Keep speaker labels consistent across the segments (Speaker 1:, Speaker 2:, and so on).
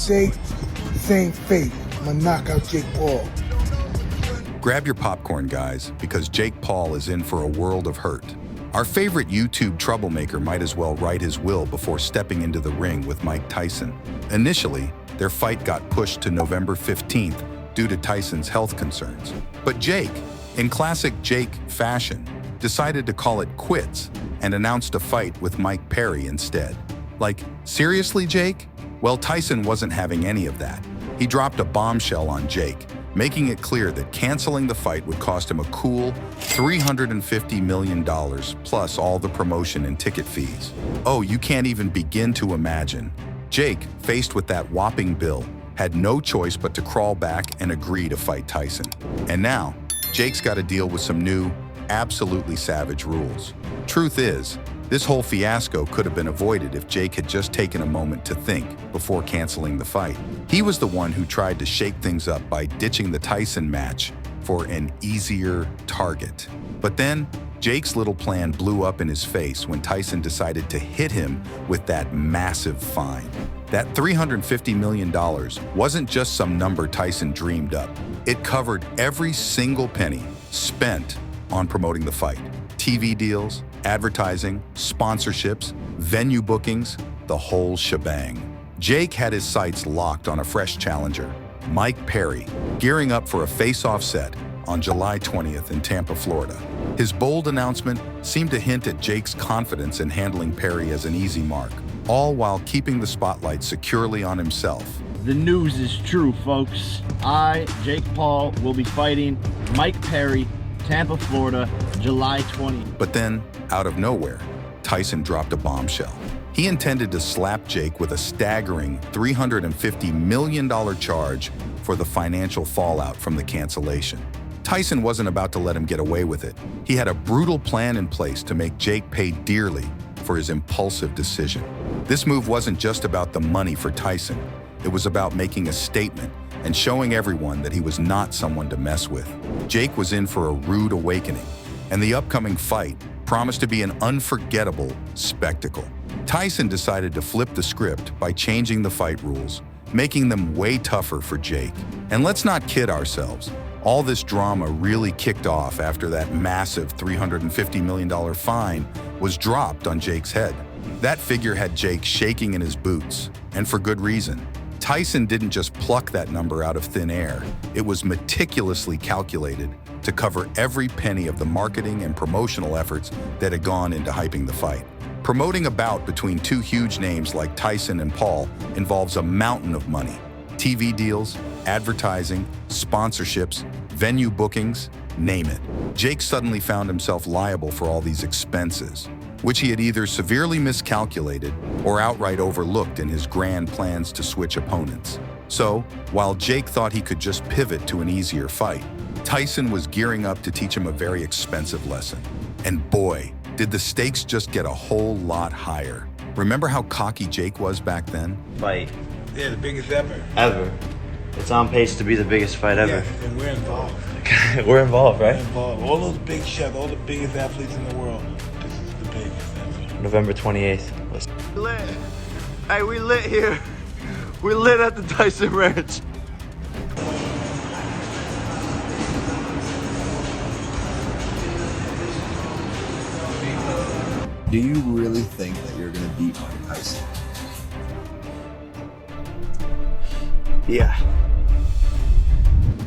Speaker 1: say? Same fate. I'm gonna knock out Jake Paul.
Speaker 2: Grab your popcorn, guys, because Jake Paul is in for a world of hurt. Our favorite YouTube troublemaker might as well write his will before stepping into the ring with Mike Tyson. Initially, their fight got pushed to November 15th due to Tyson's health concerns. But Jake, in classic Jake fashion, decided to call it quits and announced a fight with Mike Perry instead. Like, seriously, Jake? Well, Tyson wasn't having any of that. He dropped a bombshell on Jake, making it clear that canceling the fight would cost him a cool $350 million plus all the promotion and ticket fees. Oh, you can't even begin to imagine. Jake, faced with that whopping bill, had no choice but to crawl back and agree to fight Tyson. And now, Jake's got to deal with some new, absolutely savage rules. Truth is, this whole fiasco could have been avoided if Jake had just taken a moment to think before canceling the fight. He was the one who tried to shake things up by ditching the Tyson match for an easier target. But then, Jake's little plan blew up in his face when Tyson decided to hit him with that massive fine. That $350 million wasn't just some number Tyson dreamed up. It covered every single penny spent on promoting the fight. TV deals, advertising, sponsorships, venue bookings, the whole shebang. Jake had his sights locked on a fresh challenger, Mike Perry, gearing up for a face-off set on July 20th in Tampa, Florida. His bold announcement seemed to hint at Jake's confidence in handling Perry as an easy mark, all while keeping the spotlight securely on himself.
Speaker 3: The news is true, folks. I, Jake Paul, will be fighting Mike Perry, Tampa, Florida, July 20th.
Speaker 2: But then, out of nowhere, Tyson dropped a bombshell. He intended to slap Jake with a staggering $350 million charge for the financial fallout from the cancellation. Tyson wasn't about to let him get away with it. He had a brutal plan in place to make Jake pay dearly for his impulsive decision. This move wasn't just about the money for Tyson. It was about making a statement and showing everyone that he was not someone to mess with. Jake was in for a rude awakening, and the upcoming fight promised to be an unforgettable spectacle. Tyson decided to flip the script by changing the fight rules, making them way tougher for Jake. And let's not kid ourselves. All this drama really kicked off after that massive $350 million fine was dropped on Jake's head. That figure had Jake shaking in his boots, and for good reason. Tyson didn't just pluck that number out of thin air. It was meticulously calculated to cover every penny of the marketing and promotional efforts that had gone into hyping the fight. Promoting a bout between two huge names like Tyson and Paul involves a mountain of money. TV deals, advertising, sponsorships, venue bookings, name it. Jake suddenly found himself liable for all these expenses, which he had either severely miscalculated or outright overlooked in his grand plans to switch opponents. So, while Jake thought he could just pivot to an easier fight, Tyson was gearing up to teach him a very expensive lesson. And boy, did the stakes just get a whole lot higher. Remember how cocky Jake was back then?
Speaker 4: Fight.
Speaker 5: Yeah, the biggest ever.
Speaker 4: Ever. It's on pace to be the biggest fight ever.
Speaker 5: Yeah, and we're involved.
Speaker 4: We're involved, right?
Speaker 5: We're involved. All those big chefs, all the biggest athletes in the world. This is the biggest ever.
Speaker 4: November 28th. Let's
Speaker 3: Lit. Hey, we lit here. We lit at the Tyson Ranch.
Speaker 6: Do you really think that you're gonna beat Mike Tyson?
Speaker 3: Yeah.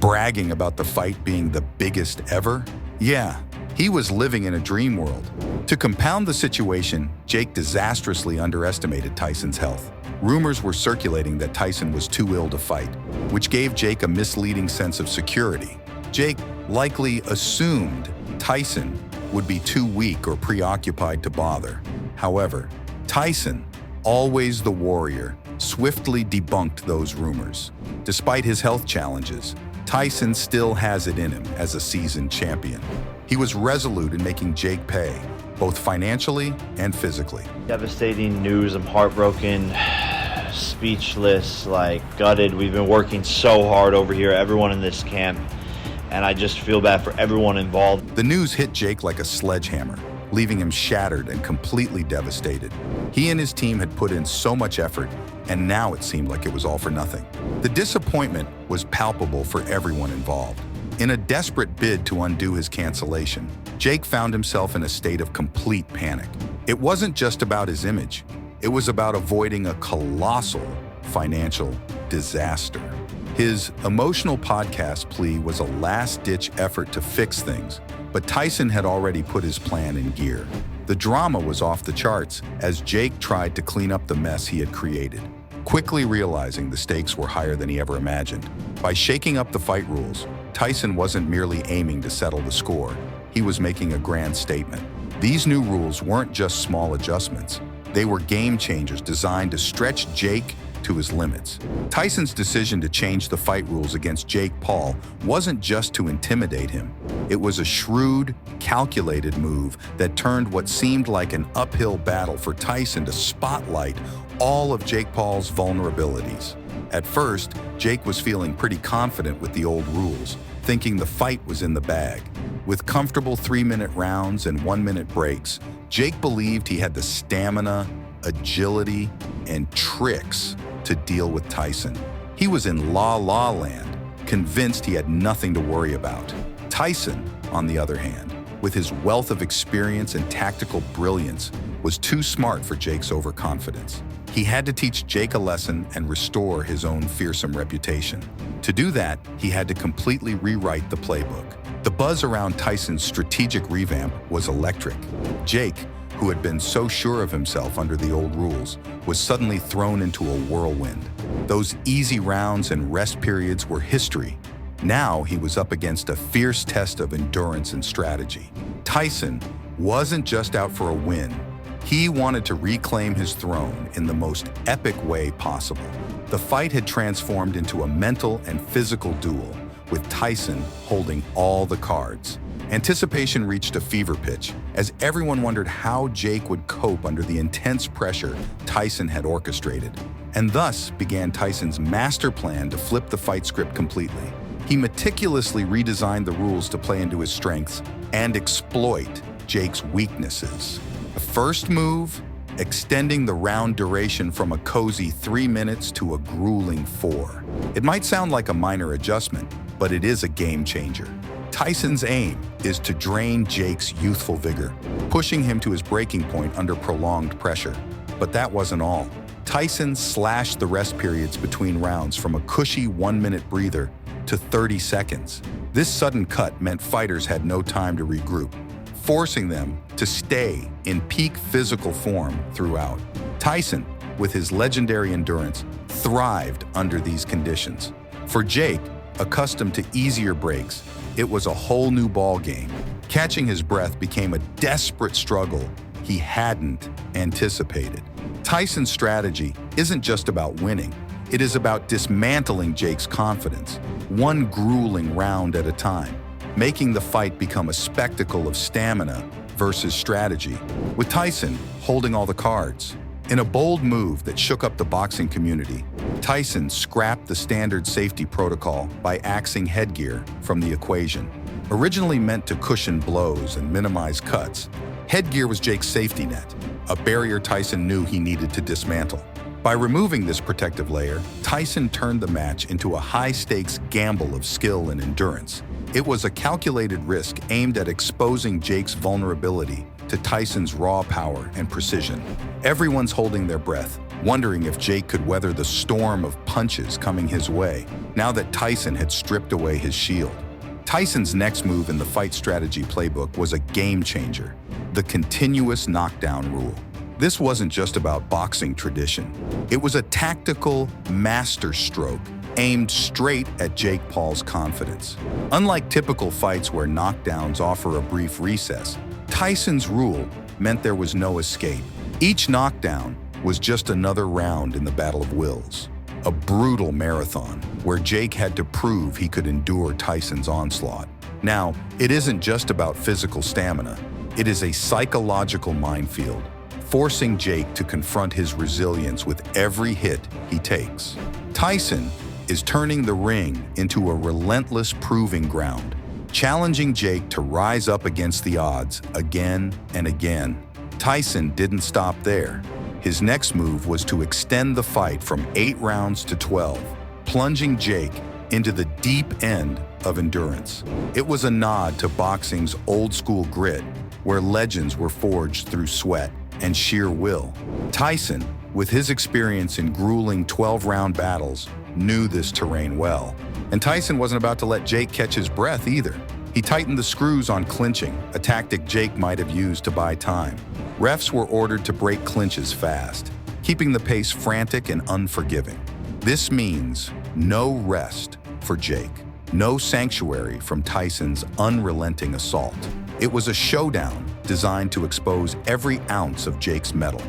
Speaker 2: Bragging about the fight being the biggest ever? Yeah, he was living in a dream world. To compound the situation, Jake disastrously underestimated Tyson's health. Rumors were circulating that Tyson was too ill to fight, which gave Jake a misleading sense of security. Jake likely assumed Tyson would be too weak or preoccupied to bother. However, Tyson, always the warrior, swiftly debunked those rumors. Despite his health challenges, Tyson still has it in him as a seasoned champion. He was resolute in making Jake pay, both financially and physically.
Speaker 4: devastating news. I'm heartbroken, speechless, gutted. We've been working so hard over here, everyone in this camp, and I just feel bad for everyone involved.
Speaker 2: The news hit Jake like a sledgehammer, leaving him shattered and completely devastated. He and his team had put in so much effort, and now it seemed like it was all for nothing. The disappointment was palpable for everyone involved. In a desperate bid to undo his cancellation, Jake found himself in a state of complete panic. It wasn't just about his image. It was about avoiding a colossal financial disaster. His emotional podcast plea was a last-ditch effort to fix things, but Tyson had already put his plan in gear. The drama was off the charts as Jake tried to clean up the mess he had created, quickly realizing the stakes were higher than he ever imagined. By shaking up the fight rules, Tyson wasn't merely aiming to settle the score. He was making a grand statement. These new rules weren't just small adjustments. They were game changers designed to stretch Jake to his limits. Tyson's decision to change the fight rules against Jake Paul wasn't just to intimidate him. It was a shrewd, calculated move that turned what seemed like an uphill battle for Tyson to spotlight all of Jake Paul's vulnerabilities. At first, Jake was feeling pretty confident with the old rules, thinking the fight was in the bag. With comfortable 3-minute rounds and 1-minute breaks, Jake believed he had the stamina, agility, and tricks to deal with Tyson. He was in la-la land, convinced he had nothing to worry about. Tyson, on the other hand, with his wealth of experience and tactical brilliance, was too smart for Jake's overconfidence. He had to teach Jake a lesson and restore his own fearsome reputation. To do that, he had to completely rewrite the playbook. The buzz around Tyson's strategic revamp was electric. Jake, who had been so sure of himself under the old rules, was suddenly thrown into a whirlwind. Those easy rounds and rest periods were history. Now he was up against a fierce test of endurance and strategy. Tyson wasn't just out for a win. He wanted to reclaim his throne in the most epic way possible. The fight had transformed into a mental and physical duel, with Tyson holding all the cards. Anticipation reached a fever pitch as everyone wondered how Jake would cope under the intense pressure Tyson had orchestrated. And thus began Tyson's master plan to flip the fight script completely. He meticulously redesigned the rules to play into his strengths and exploit Jake's weaknesses. The first move, extending the round duration from a cozy 3 minutes to a grueling 4. It might sound like a minor adjustment, but it is a game changer. Tyson's aim is to drain Jake's youthful vigor, pushing him to his breaking point under prolonged pressure. But that wasn't all. Tyson slashed the rest periods between rounds from a cushy 1-minute breather to 30 seconds. This sudden cut meant fighters had no time to regroup, forcing them to stay in peak physical form throughout. Tyson, with his legendary endurance, thrived under these conditions. For Jake, accustomed to easier breaks, it was a whole new ballgame. Catching his breath became a desperate struggle he hadn't anticipated. Tyson's strategy isn't just about winning. It is about dismantling Jake's confidence, one grueling round at a time, making the fight become a spectacle of stamina versus strategy, with Tyson holding all the cards. In a bold move that shook up the boxing community, Tyson scrapped the standard safety protocol by axing headgear from the equation. Originally meant to cushion blows and minimize cuts, headgear was Jake's safety net, a barrier Tyson knew he needed to dismantle. By removing this protective layer, Tyson turned the match into a high-stakes gamble of skill and endurance. It was a calculated risk aimed at exposing Jake's vulnerability to Tyson's raw power and precision. Everyone's holding their breath, wondering if Jake could weather the storm of punches coming his way, now that Tyson had stripped away his shield. Tyson's next move in the fight strategy playbook was a game changer, the continuous knockdown rule. This wasn't just about boxing tradition. It was a tactical masterstroke aimed straight at Jake Paul's confidence. Unlike typical fights where knockdowns offer a brief recess, Tyson's rule meant there was no escape. Each knockdown was just another round in the battle of wills, a brutal marathon where Jake had to prove he could endure Tyson's onslaught. Now, it isn't just about physical stamina. It is a psychological minefield, forcing Jake to confront his resilience with every hit he takes. Tyson is turning the ring into a relentless proving ground, challenging Jake to rise up against the odds again and again. Tyson didn't stop there. His next move was to extend the fight from 8 rounds to 12, plunging Jake into the deep end of endurance. It was a nod to boxing's old-school grit, where legends were forged through sweat and sheer will. Tyson, with his experience in grueling 12-round battles, knew this terrain well. And Tyson wasn't about to let Jake catch his breath either. He tightened the screws on clinching, a tactic Jake might have used to buy time. Refs were ordered to break clinches fast, keeping the pace frantic and unforgiving. This means no rest for Jake, no sanctuary from Tyson's unrelenting assault. It was a showdown designed to expose every ounce of Jake's mettle,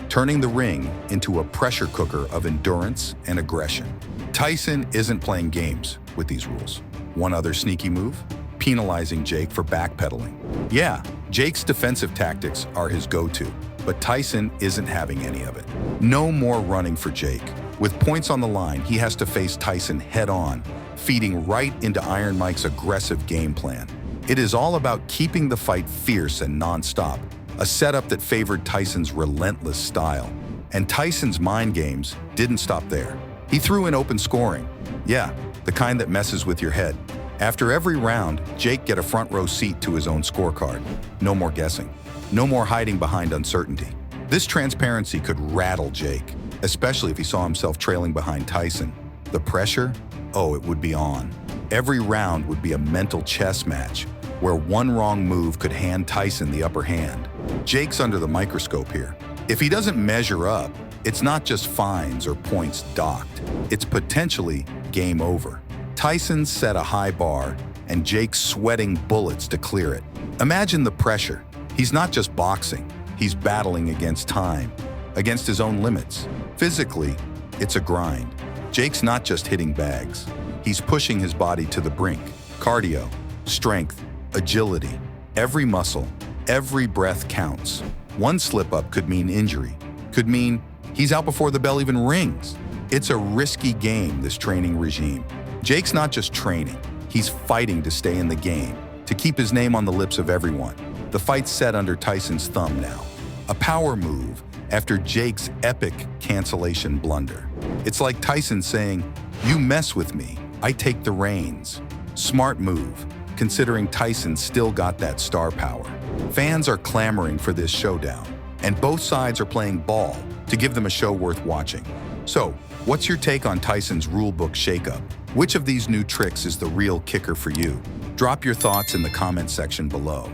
Speaker 2: turning the ring into a pressure cooker of endurance and aggression. Tyson isn't playing games with these rules. One other sneaky move? Penalizing Jake for backpedaling. Yeah, Jake's defensive tactics are his go-to, but Tyson isn't having any of it. No more running for Jake. With points on the line, he has to face Tyson head-on, feeding right into Iron Mike's aggressive game plan. It is all about keeping the fight fierce and non-stop, a setup that favored Tyson's relentless style. And Tyson's mind games didn't stop there. He threw in open scoring. Yeah, the kind that messes with your head. After every round, Jake get a front row seat to his own scorecard. No more guessing. No more hiding behind uncertainty. This transparency could rattle Jake, especially if he saw himself trailing behind Tyson. The pressure? Oh, it would be on. Every round would be a mental chess match, where one wrong move could hand Tyson the upper hand. Jake's under the microscope here. If he doesn't measure up, it's not just fines or points docked. It's potentially game over. Tyson set a high bar, and Jake's sweating bullets to clear it. Imagine the pressure. He's not just boxing, he's battling against time, against his own limits. Physically, it's a grind. Jake's not just hitting bags. He's pushing his body to the brink. Cardio, strength, agility. Every muscle, every breath counts. One slip-up could mean injury, could mean he's out before the bell even rings. It's a risky game, this training regime. Jake's not just training, he's fighting to stay in the game, to keep his name on the lips of everyone. The fight's set under Tyson's thumb now. A power move after Jake's epic cancellation blunder. It's like Tyson saying, "You mess with me, I take the reins." Smart move, considering Tyson still got that star power. Fans are clamoring for this showdown, and both sides are playing ball to give them a show worth watching. So, what's your take on Tyson's rulebook shakeup? Which of these new tricks is the real kicker for you? Drop your thoughts in the comment section below.